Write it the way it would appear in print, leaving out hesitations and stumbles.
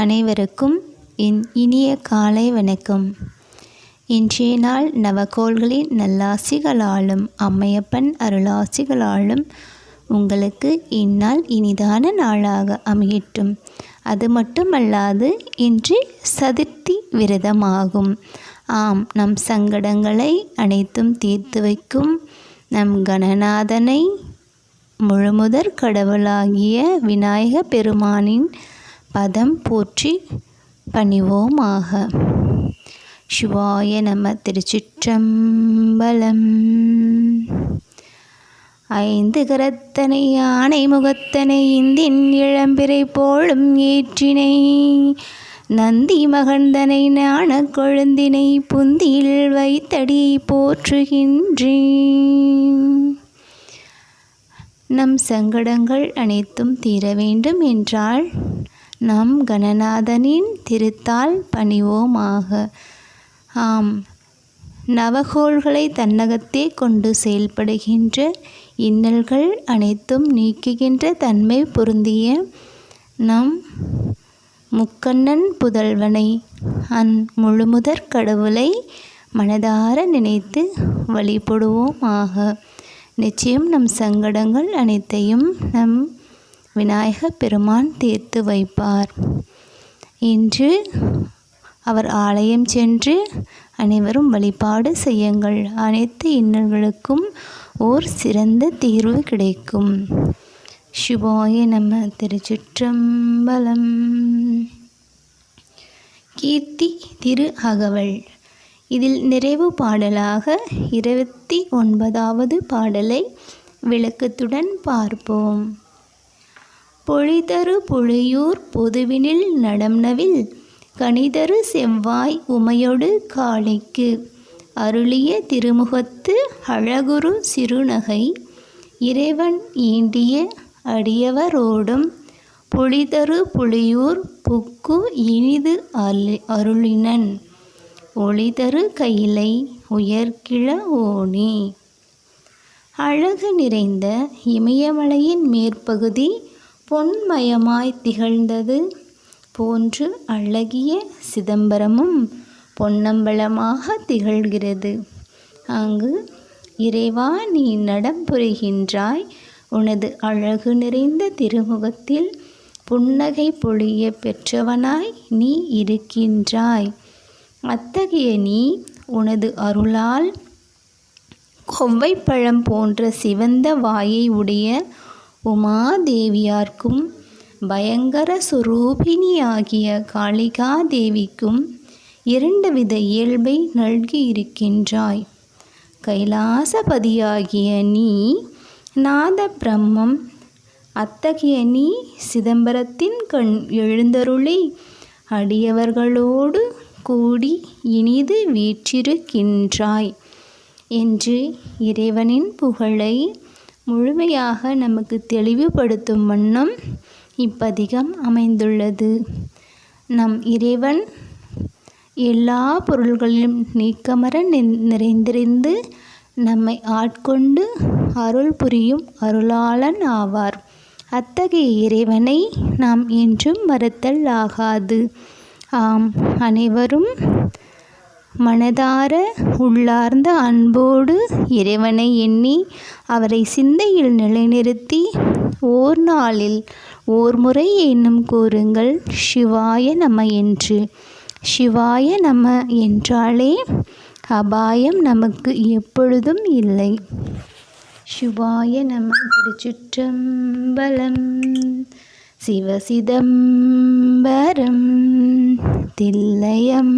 அனைவருக்கும் என் இனிய காலை வணக்கம். இன்றைய நாள் நவகோள்களின் நல்லாசிகளாலும் அம்மையப்பன் அருளாசிகளாலும் உங்களுக்கு இந்நாள் இனிதான நாளாக அமையட்டும். அது மட்டுமல்லாது இன்று சதுர்த்தி விரதமாகும். ஆம், நம் சங்கடங்களை அனைத்தும் தீர்த்து வைக்கும் நம் கணநாதனை முழுமுதற் கடவுளாகிய விநாயக பெருமானின் பதம் போற்றி பணிவோமாக. சிவாய நம. திருச்சிற்றம்பலம். ஐந்து கரத்தனை யானை முகத்தனை இந்தின் இளம்பிறை போலும் ஏற்றினை நந்தி மகந்தனை ஞான கொழுந்தினை புந்தியில் வைத்தடி போற்றுகின்றேன். நம் சங்கடங்கள் அனைத்தும் தீர வேண்டும் என்றால் நம் கணநாதனின் திருத்தால் பணிவோமாக. ஆம், நவகோள்களை தன்னகத்தே கொண்டு செயல்படுகின்ற இன்னல்கள் அனைத்தும் நீக்குகின்ற தன்மை பொருந்திய நம் முக்கண்ணன் புதல்வனை முழுமுதற் கடவுளை மனதார நினைத்து வழிபடுவோமாக. நிச்சயம் நம் சங்கடங்கள் அனைத்தையும் நம் விநாயக பெருமான் தீர்த்து வைப்பார். இன்று அவர் ஆலயம் சென்று அனைவரும் வழிபாடு செய்யுங்கள். அனைத்து இன்னல்களுக்கும் ஓர் சிறந்த தீர்வு கிடைக்கும். சிவாய நம. திருச்சிற்றம்பலம். கீர்த்தி திரு அகவல். இதில் நிறைவு பாடலாக 29வது பாடலை விளக்கத்துடன் பார்ப்போம். பொழிதரு புலியூர் பொதுவினில் நடம்னவில் கனிதரு செவ்வாய் உமையொடு காளிக்கு அருளிய திருமுகத்து அழகுரு சிறுநகை இறைவன் ஈண்டிய அடியவரோடும் பொழிதரு புலியூர் புக்கு இனிது அருளினன் ஒளிதரு கையிலை உயர்கிழ ஓனே. அழகு நிறைந்த இமயமலையின் மேற்பகுதி பொன்மயமாய் திகழ்ந்தது போன்று அழகிய சிதம்பரமும் பொன்னம்பலமாக திகழ்கிறது. அங்கு இறைவா, நீ நடம் புரிகின்றாய். உனது அழகு நிறைந்த திருமுகத்தில் புன்னகை பொழிய பெற்றவனாய் நீ இருக்கின்றாய். அத்தகைய நீ உனது அருளால் கொவ்வைப்பழம் போன்ற சிவந்த வாயை உடைய உமாதேவியார்க்கும் பயங்கர சுரூபிணியாகிய காளிகா தேவிக்கும் 2 வித இயல்பை நல்கியிருக்கின்றாய். கைலாசபதியாகிய நீ நாத பிரம்மம். அத்தகைய நீ சிதம்பரத்தின் கண் எழுந்தருளி அடியவர்களோடு கூடி இனிது வீற்றிருக்கின்றாய் என்று இறைவனின் புகழை முழுமையாக நமக்கு தெளிவுபடுத்தும் வண்ணம் இப்பதிகம் அமைந்துள்ளது. நம் இறைவன் எல்லா பொருள்களிலும் நீக்கமர நிறைந்திருந்து நம்மை ஆட்கொண்டு அருள் புரியும் அருளாளன் ஆவார். அத்தகைய இறைவனை நாம் என்றும் மறத்தல் ஆகாது. ஆம், அனைவரும் மனதார உள்ளார்ந்த அன்போடு இறைவனை எண்ணி அவரை சிந்தையில் நிலைநிறுத்தி ஓர் நாளில் ஓர் முறை என்னும் கூறுங்கள் சிவாய நம என்று. சிவாய நம என்றாலே அபாயம் நமக்கு எப்பொழுதும் இல்லை. சிவாய நம. திருச்சிற்றம்பலம். சிவசிதம்பரம் தில்லையம்